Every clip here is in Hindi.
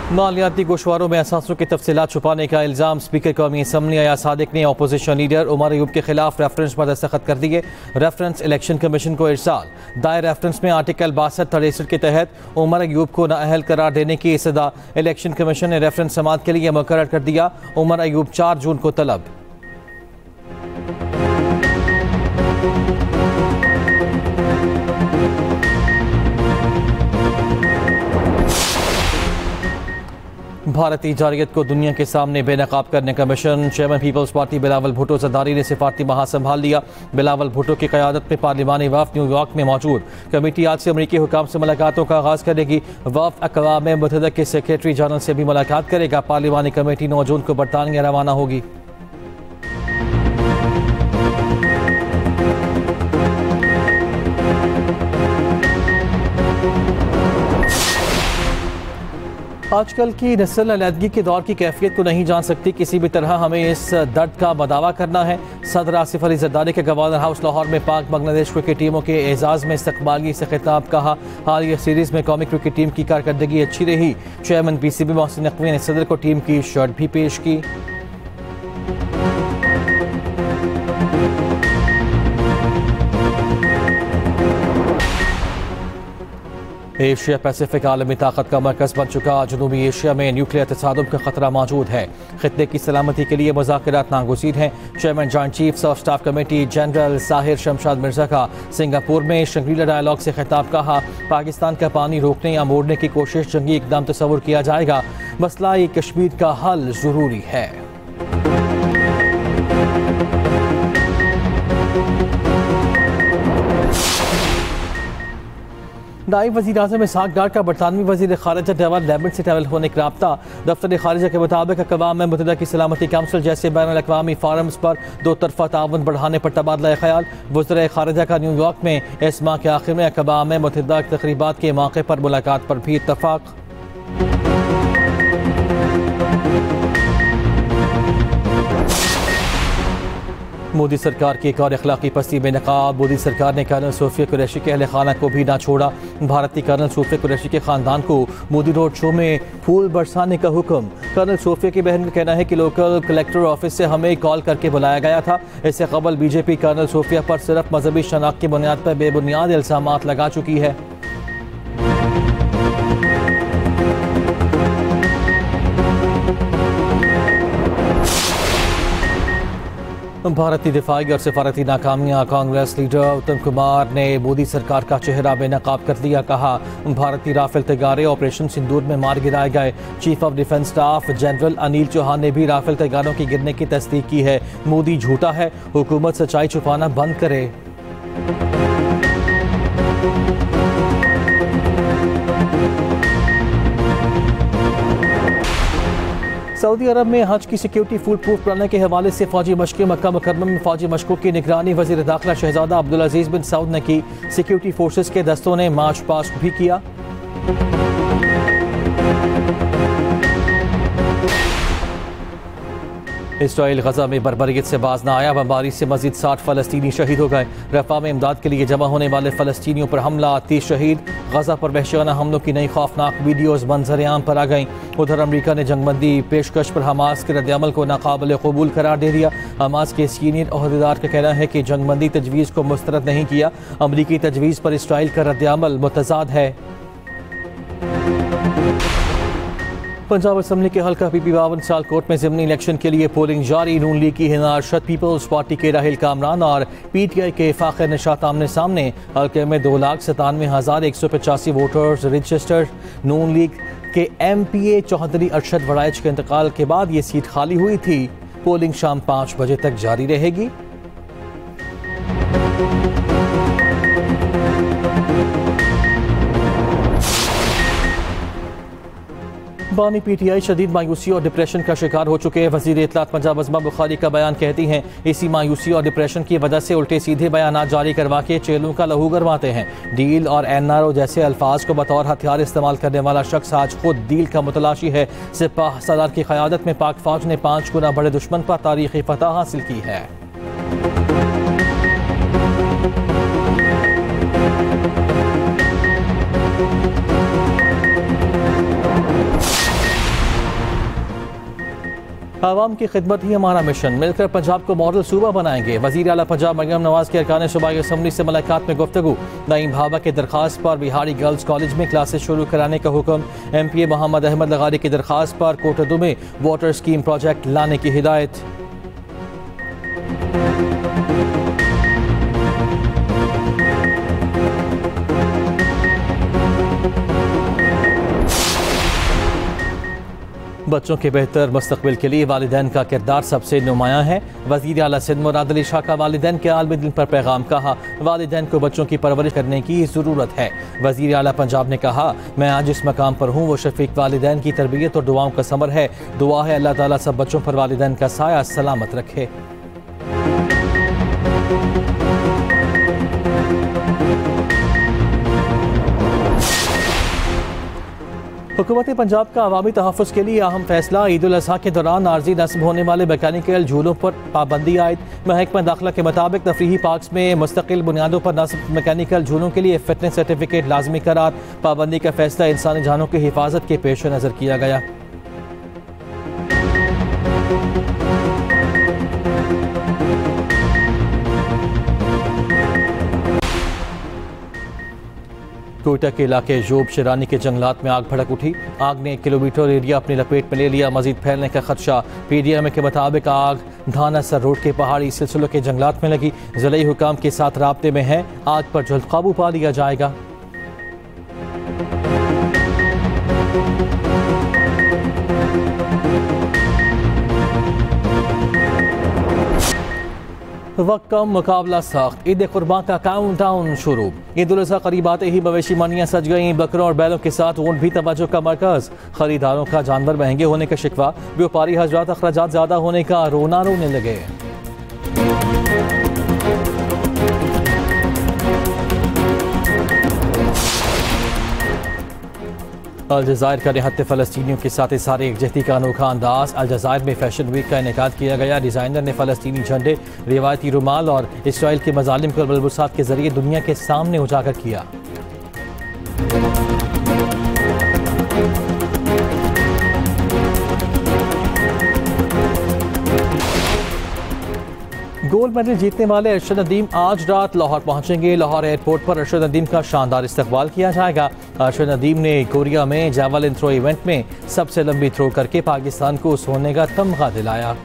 मालियाती गोशवारों में असासों की तफसीलात छुपाने का इल्ज़ाम स्पीकर कौमी असम्बली अयाज सादिक ने अपोजिशन लीडर उमर अयूब के खिलाफ रेफरेंस पर दस्तखत कर दिए। रेफरेंस इलेक्शन कमीशन को इरसाल। दायर रेफरेंस में आर्टिकल 62-63 के तहत उमर अयूब को नाअहल करार देने की सदा इलेक्शन कमीशन ने रेफरेंस समाअत के लिए मुकर्रर कर दिया। उमर अयूब 4 जून को तलब। भारतीय जारियत को दुनिया के सामने बेनकाब करने का मिशन। Chairman Peoples Party Bilawal Bhutto Zardari ने सिफारती महाज संभाल लिया। बिलावल भुट्टो की क़यादत में पार्लिमानी वफ़द न्यूयॉर्क में मौजूद। कमेटी आज से अमरीकी हुकाम से मुलाकातों का आगाज़ करेगी। वफ़द अक़वाम मुत्तहिदा के सेक्रेटरी जनरल से भी मुलाकात करेगा। पार्लिमानी कमेटी 9 जून को बरतानिया रवाना होगी। आजकल की नस्ल अलहदगी के दौर की कैफियत को नहीं जान सकती। किसी भी तरह हमें इस दर्द का बदावा करना है। सदर आसिफ अली जरदारी के गवर्नर हाउस लाहौर में पाक बांग्लादेश क्रिकेट टीमों के एजाज़ में इस्तकबाली से खिताब। कहा, हालिया सीरीज़ में कौमी क्रिकेट टीम की कारकर्दगी अच्छी रही। चेयरमैन PCB मोहसिन नकवी ने सदर को टीम की शर्ट भी पेश की। एशिया पैसिफिक आलमी ताकत का मरकज़ बन चुका। जनूबी एशिया में न्यूक्लियर तसादुम का खतरा मौजूद है। खित्ते की सलामती के लिए मुज़ाकरात नागुज़ीर हैं। Chairman joint chiefs of staff committee general Sahir Shamshad Mirza का सिंगापुर में शंग्रीला डायलॉग से खिताब। कहा, पाकिस्तान का पानी रोकने या मोड़ने की कोशिश जंगी इकदाम तस्वुर किया जाएगा। मसला कश्मीर का हल ज़रूरी है। नायब वज़ीर-ए-आज़म इसहाक डार का बरतानवी वज़ीर ख़ारिजा डेविड लैमिन से टेलीफोनिक एक रब्ता। दफ्तर ख़ारिजा के मुताबिक अक़वाम मुत्तहिदा की सलामती काउंसिल जैसे बैनुल-अक़वामी फ़ोरम्स पर दो तरफ़ा ताउन बढ़ाने पर तबादला ख़याल। वज़ीर ख़ारिजा का न्यूयॉर्क में इस माह के आखिर में अक़वाम मुत्तहिदा तक़रीबात के मौके पर मुलाकात पर भी इत्तफ़ाक़। मोदी सरकार की एक और अखलाकी पस्ती में नकाब। मोदी सरकार ने कर्नल सूफिया कुरैशी के अहल खाना को भी ना छोड़ा। भारतीय कर्नल सूफिया कुरैशी के खानदान को मोदी रोड शो में फूल बरसाने का हुक्म। कर्नल सूफिया की बहन का कहना है कि लोकल कलेक्टर ऑफिस से हमें कॉल करके बुलाया गया था। इससे कबल बीजेपी कर्नल सूफिया पर सिर्फ मजहबी शनाख्त की बुनियाद पर बेबुनियाद इल्जामात लगा चुकी है। भारतीय दिफाई और सिफारती नाकामियां। कांग्रेस लीडर उत्तम कुमार ने मोदी सरकार का चेहरा बेनकाब कर दिया। कहा, भारतीय राफेल तैयारे ऑपरेशन सिंदूर में मार गिराए गए। Chief of defence staff general Anil Chauhan ने भी राफेल तैयारों की गिरने की तस्दीक की है। मोदी झूठा है, हुकूमत सच्चाई छुपाना बंद करे। सऊदी अरब में हज की सिक्योरिटी फुल प्रूफ बनाने के हवाले से फौजी मशक़ें। मक्का मुकर्रमा में फौजी मशकों की निगरानी वज़ीर दाखिला शहजादा अब्दुल अजीज़ बिन सऊद ने की। सिक्योरिटी फोर्सेस के दस्तों ने मार्च पास्ट भी किया। इसराइल गजा में बर्बरियत से बाज न आया। बमबारी से मजीद 60 फ़लस्तीनी शहीद हो गए। रफ़ा में इमदाद के लिए जमा होने वाले फ़लस्तीनियों पर हमला, 30 शहीद। गजा पर वहशियाना हमलों की नई खौफनाक वीडियोज़ मंजर आम पर आ गईं। उधर अमरीका ने जंगबंदी पेशकश पर हमास के रद्दअमल को नाकाबिल कबूल करार दे दिया। हमास के सीनियर ओहदेदार का कहना है कि जंगबंदी तजवीज़ को मुस्तरद नहीं किया। अमरीकी तजवीज़ पर इसराइल का रद्दअमल मुतज़ाद है। पंजाब असम्बली के हल्का PP 52 सियालकोट में ज़िमनी इलेक्शन के लिए पोलिंग जारी। नून लीग की हिना अरशद, पीपल्स पार्टी के राहिल कामरान और PTI के फ़ाखिर निशात आमने सामने। हल्के में 2,97,185 वोटर्स रजिस्टर्ड। नून लीग के MPA चौधरी अरशद वड़ाइच के इंतकाल के बाद ये सीट खाली हुई थी। पोलिंग शाम 5 बजे तक जारी रहेगी। बानी PTI शदीद मायूसी और डिप्रेशन का शिकार हो चुके हैं। वज़ीर इत्तलात पंजाब अज़मा बुखारी का बयान कहती हैं, इसी मायूसी और डिप्रेशन की वजह से उल्टे सीधे बयान जारी करवा के चेलों का लहू गरमाते हैं। डील और NRO जैसे अल्फाज को बतौर हथियार इस्तेमाल करने वाला शख्स आज खुद डील का मुतलाशी है। सिपाह सलार की क़यादत में पाक फौज ने 5 गुना बड़े दुश्मन पर तारीखी फतह हासिल की है। आवाम की खिदमत ही हमारा मिशन, मिलकर पंजाब को मॉडल सूबा बनाएंगे। वज़ीर आला पंजाब मरियम नवाज के अरकान सूबाई असम्बली से मुलाकात में गुफ्तगू। नईम भाभा की दरख्वास्त पर बिहारी गर्ल्स कॉलेज में क्लासेस शुरू कराने का हुक्म। MPA मोहम्मद अहमद लगारी की दरख्वास्त पर कोटदू में वाटर स्कीम प्रोजेक्ट लाने की हिदायत। बच्चों के बेहतर मुस्तकबिल के लिए वालिदैन का किरदार सबसे नुमायां है। वज़ीर आला सिंध मुराद अली शाह का वालिदैन के आलमी दिन पर पैगाम। कहा, वालिदैन को बच्चों की परवरिश करने की ज़रूरत है। वज़ीर आला पंजाब ने कहा, मैं आज इस मकाम पर हूँ वो शफीक वालिदैन की तरबियत और दुआओं का समर है। दुआ है अल्लाह ताला सब बच्चों पर वालिदैन का साया सलामत रखे। हुकूमत पंजाब का अवामी तहफ़्फ़ुज़ के लिए अहम फैसला। ईद उल अज़हा के दौरान आर्जी नस्ब होने वाले मैकेनिकल झूलों पर पाबंदी आयद। महकमा दाखिला के मुताबिक तफरीही पार्क्स में मुस्तकिल बुनियादों पर नस्ब मैकेनिकल झूलों के लिए फिटनेस सर्टिफिकेट लाजमी करार। पाबंदी का फैसला इंसानी जानों की हिफाजत के पेश नज़र किया गया। कोयटा के इलाके जोब शिरानी के जंगलात में आग भड़क उठी। आग ने 1 किलोमीटर एरिया अपनी लपेट में ले लिया। मजीद फैलने का खदशा। PDM के मुताबिक आग धानासर रोड के पहाड़ी सिलसिलों के जंगलात में लगी। ज़िला हुकाम के साथ राब्ते में है। आग पर जल्द काबू पा लिया जाएगा। वक्त कम, मुकाबला सख्त। ईद कुर्बान का काउंटडाउन शुरू। ईद उल अज़हा करीब आते ही मवेशी मंडियां सज गईं। बकरों और बैलों के साथ ऊंट भी तवज्जो का मरकज। खरीदारों का जानवर महंगे होने का शिकवा। व्यापारी हजरात अखराजात ज्यादा होने का रोना रोने लगे। अलजायर का निहत्ते फ़लस्तीनियों के साथ सारे एकजहती का अनोखा अंदाज। अलजायर में फैशन वीक का इनेकाद किया गया। डिज़ाइनर ने फ़लस्तीनी झंडे, रिवायती रुमाल और इसराइल के मज़ालिम को मलबूसात के जरिए दुनिया के सामने उजागर किया। गोल्ड मेडल जीतने वाले अरशद नदीम आज रात लाहौर पहुंचेंगे। लाहौर एयरपोर्ट पर अरशद नदीम का शानदार इस्तकबाल किया जाएगा। अरशद नदीम ने कोरिया में जैवलिन थ्रो इवेंट में सबसे लंबी थ्रो करके पाकिस्तान को सोने का तमगा दिलाया।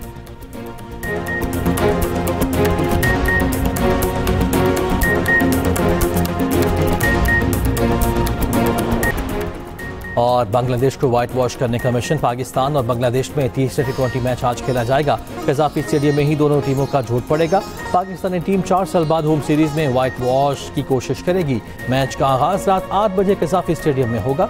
और बांग्लादेश को व्हाइट वॉश करने का मिशन। पाकिस्तान और बांग्लादेश में तीसरे T20 मैच आज खेला जाएगा। कज़ाफी स्टेडियम में ही दोनों टीमों का झूठ पड़ेगा। पाकिस्तानी टीम 4 साल बाद होम सीरीज में व्हाइट वॉश की कोशिश करेगी। मैच का आगाज रात 8 बजे कज़ाफी स्टेडियम में होगा।